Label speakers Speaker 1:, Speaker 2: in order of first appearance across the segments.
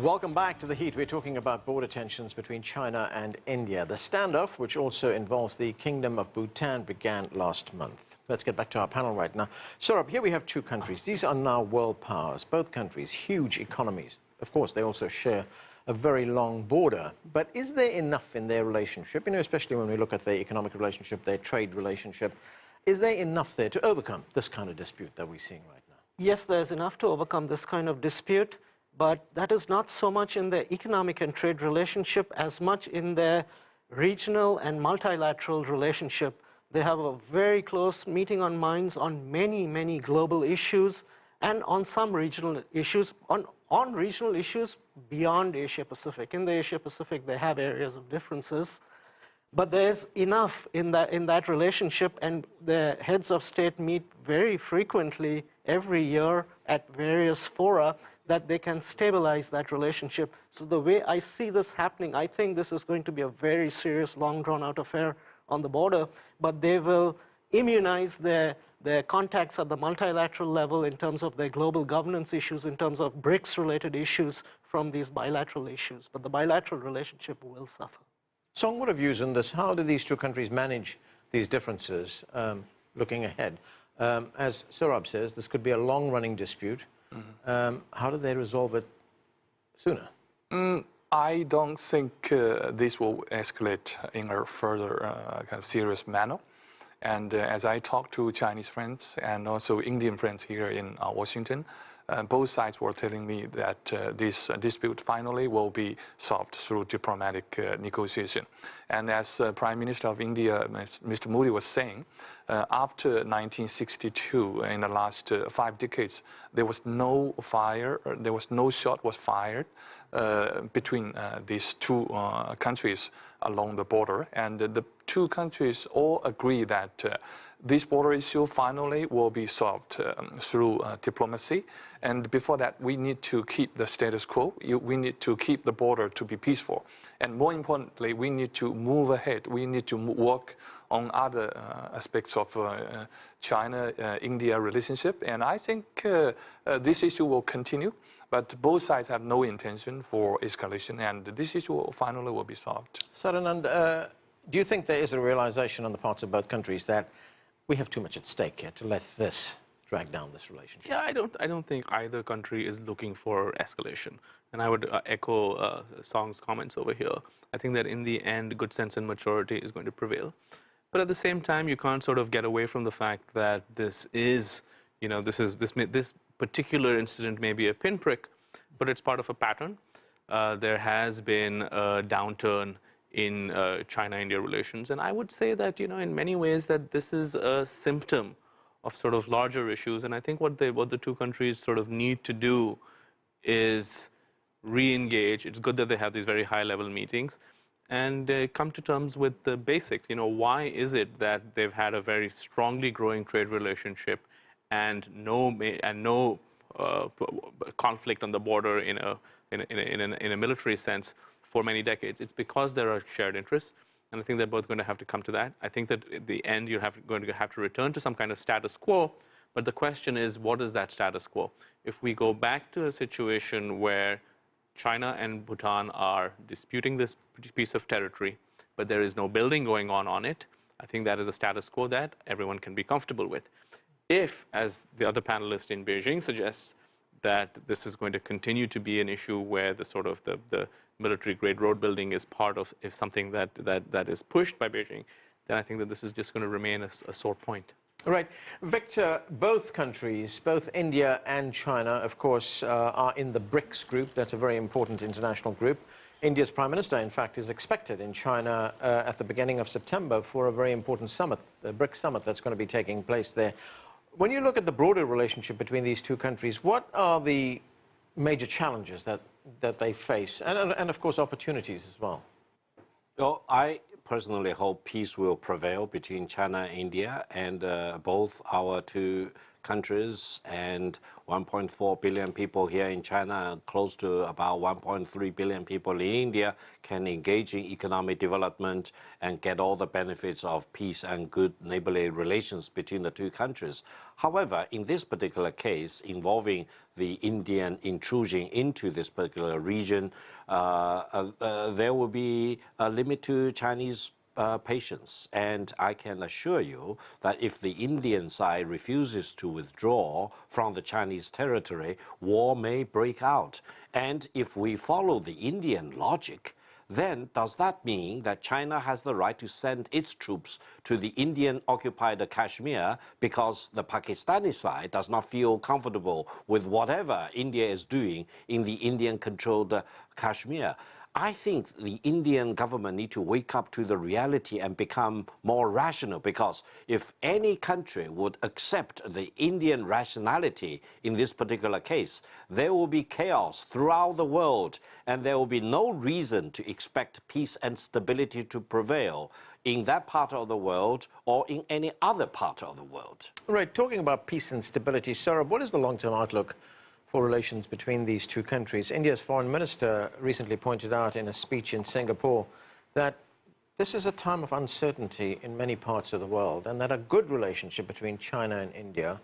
Speaker 1: Welcome back to The Heat. We're talking about border tensions between China and India. The standoff, which also involves the Kingdom of Bhutan, began last month. Let's get back to our panel right now. Saurabh, here we have two countries. These are now world powers. Both countries, huge economies. Of course, they also share a very long border. But is there enough in their relationship, especially when we look at their economic relationship, their trade relationship, is there enough there to overcome this kind of dispute that we're seeing right now?
Speaker 2: Yes, there's enough to overcome this kind of dispute. But that is not so much in their economic and trade relationship as much in their regional and multilateral relationship. They have a very close meeting on minds on many, many global issues and on some regional issues, on regional issues beyond Asia-Pacific. In the Asia-Pacific, they have areas of differences. But there's enough in that relationship, and the heads of state meet very frequently every year at various fora that they can stabilize that relationship. So the way I see this happening, I think this is going to be a very serious, long drawn-out affair on the border, but they will immunize their contacts at the multilateral level in terms of their global governance issues, in terms of BRICS-related issues from these bilateral issues. But the bilateral relationship will suffer.
Speaker 1: Song, what are views on this? How do these two countries manage these differences looking ahead? As Saurabh says, this could be a long-running dispute. How do they resolve it sooner?
Speaker 3: I don't think this will escalate in a further kind of serious manner. And as I talk to Chinese friends and also Indian friends here in Washington, both sides were telling me that this dispute finally will be solved through diplomatic negotiation. And as Prime Minister of India, Mr. Modi, was saying, after 1962, in the last 5 decades, there was no fire, there was no shot was fired between these two countries along the border. And the two countries all agree that this border issue finally will be solved through diplomacy. And before that, we need to keep the status quo. We need to keep the border to be peaceful. And more importantly, we need to move ahead. We need to work on other aspects of China-India relationship. And I think this issue will continue. But both sides have no intention for escalation. And this issue finally will be solved.
Speaker 1: Sadanand, do you think there is a realization on the parts of both countries that we have too much at stake here to let this drag down this relationship?
Speaker 4: Yeah, I don't think either country is looking for escalation. And I would echo Song's comments over here. I think that in the end, good sense and maturity is going to prevail. But at the same time, you can't sort of get away from the fact that this is, this particular incident may be a pinprick, but it's part of a pattern. There has been a downturn in China-India relations. And I would say that, in many ways that this is a symptom of sort of larger issues. And I think what the two countries sort of need to do is re-engage. It's good that they have these very high-level meetings and come to terms with the basics. Why is it that they've had a very strongly growing trade relationship and no conflict on the border in a military sense for many decades? It's because there are shared interests, and I think they're both going to have to come to that. I think that at the end, you're going to have to return to some kind of status quo, but the question is, what is that status quo? If we go back to a situation where China and Bhutan are disputing this piece of territory, but there is no building going on it, I think that is a status quo that everyone can be comfortable with. If, as the other panelist in Beijing suggests, that this is going to continue to be an issue where the military-grade road building is part of something that is pushed by Beijing, then I think that this is just going to remain a sore point.
Speaker 1: Right. Victor, both countries, both India and China, of course, are in the BRICS group. That's a very important international group. India's Prime Minister, in fact, is expected in China at the beginning of September for a very important summit, the BRICS summit that's going to be taking place there. When you look at the broader relationship between these two countries, what are the major challenges that they face, and of course, opportunities as well?
Speaker 5: Well, I personally hope peace will prevail between China and India, and both our two countries and 1.4 billion people here in China, and close to about 1.3 billion people in India can engage in economic development and get all the benefits of peace and good neighborly relations between the two countries. However, in this particular case involving the Indian intrusion into this particular region, there will be a limit to Chinese patience. And I can assure you that if the Indian side refuses to withdraw from the Chinese territory, war may break out. And if we follow the Indian logic, then does that mean that China has the right to send its troops to the Indian-occupied Kashmir because the Pakistani side does not feel comfortable with whatever India is doing in the Indian-controlled Kashmir? I think the Indian government need to wake up to the reality and become more rational, because if any country would accept the Indian rationality in this particular case, there will be chaos throughout the world, and there will be no reason to expect peace and stability to prevail in that part of the world or in any other part of the world.
Speaker 1: Right, talking about peace and stability, Saurabh, what is the long-term outlook for relations between these two countries? India's foreign minister recently pointed out in a speech in Singapore that this is a time of uncertainty in many parts of the world, and that a good relationship between China and India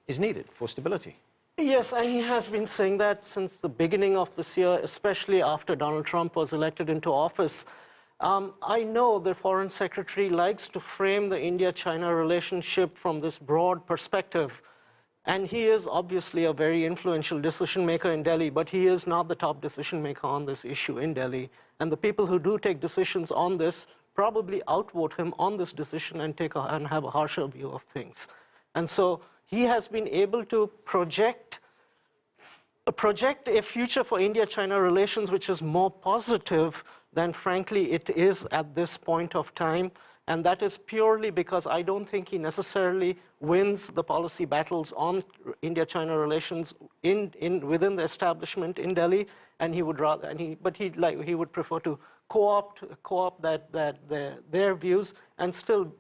Speaker 1: is needed for stability.
Speaker 2: Yes, and he has been saying that since the beginning of this year, especially after Donald Trump was elected into office. I know the foreign secretary likes to frame the India-China relationship from this broad perspective. And he is obviously a very influential decision maker in Delhi, but he is not the top decision maker on this issue in Delhi. And the people who do take decisions on this probably outvote him on this decision and have a harsher view of things. And so he has been able to project a future for India-China relations which is more positive than, frankly, it is at this point of time. And that is purely because I don't think he necessarily wins the policy battles on India-China relations within the establishment in Delhi, and he would rather, he would prefer to co-opt their views and still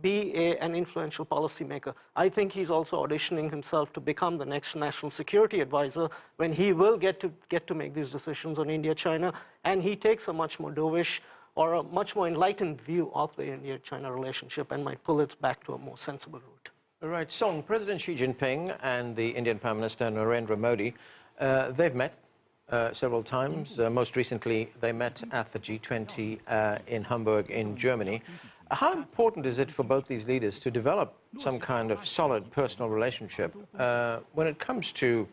Speaker 2: be an influential policymaker. I think he's also auditioning himself to become the next national security advisor when he will get to make these decisions on India-China, and he takes a much more dovish or a much more enlightened view of the India-China relationship and might pull it back to a more sensible route.
Speaker 1: Right, Song, President Xi Jinping and the Indian Prime Minister Narendra Modi, they've met several times. Most recently, they met at the G20 in Hamburg in Germany. How important is it for both these leaders to develop some kind of solid personal relationship when it comes to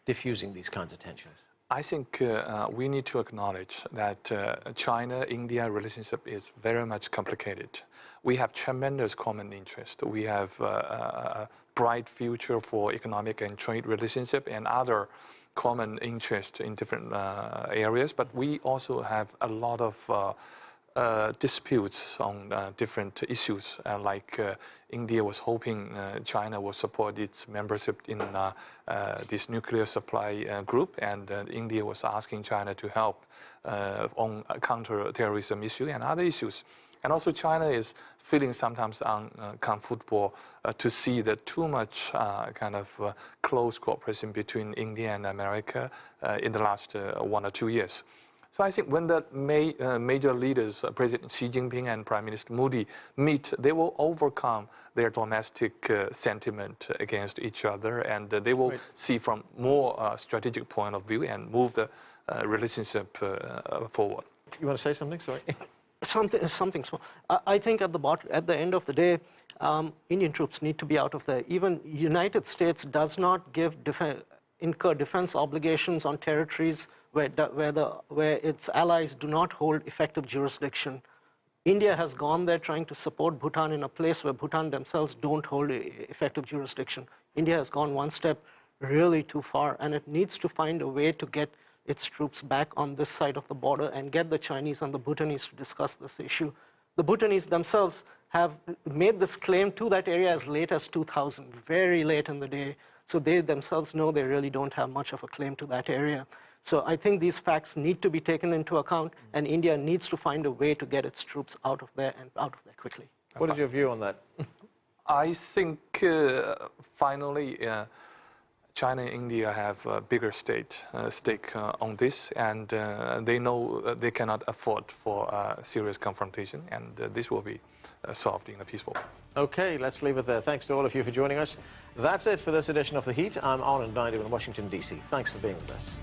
Speaker 1: diffusing these kinds of tensions?
Speaker 3: I think we need to acknowledge that China-India relationship is very much complicated. We have tremendous common interest. We have a bright future for economic and trade relationship and other common interests in different areas, but we also have a lot of disputes on different issues, like India was hoping China will support its membership in this nuclear supply group, and India was asking China to help on counter-terrorism issue and other issues. And also China is feeling sometimes uncomfortable to see that too much close cooperation between India and America in the last 1 or 2 years. So I think when the major leaders, President Xi Jinping and Prime Minister Modi, meet, they will overcome their domestic sentiment against each other, and they will see from more strategic point of view and move the relationship forward.
Speaker 1: You want to say something? Sorry.
Speaker 2: Something small. I think at the end of the day, Indian troops need to be out of there. Even United States does not incur defense obligations on territories where its allies do not hold effective jurisdiction. India has gone there trying to support Bhutan in a place where Bhutan themselves don't hold effective jurisdiction. India has gone one step really too far, and it needs to find a way to get its troops back on this side of the border and get the Chinese and the Bhutanese to discuss this issue. The Bhutanese themselves have made this claim to that area as late as 2000, very late in the day. So they themselves know they really don't have much of a claim to that area. So I think these facts need to be taken into account, and India needs to find a way to get its troops out of there and out of there quickly.
Speaker 1: What is your view on that?
Speaker 3: I think finally China and India have a bigger stake on this, and they know they cannot afford for serious confrontation, and this will be solved in a peaceful way.
Speaker 1: Okay, let's leave it there. Thanks to all of you for joining us. That's it for this edition of The Heat. I'm Anand Naidu in Washington, D.C. Thanks for being with us.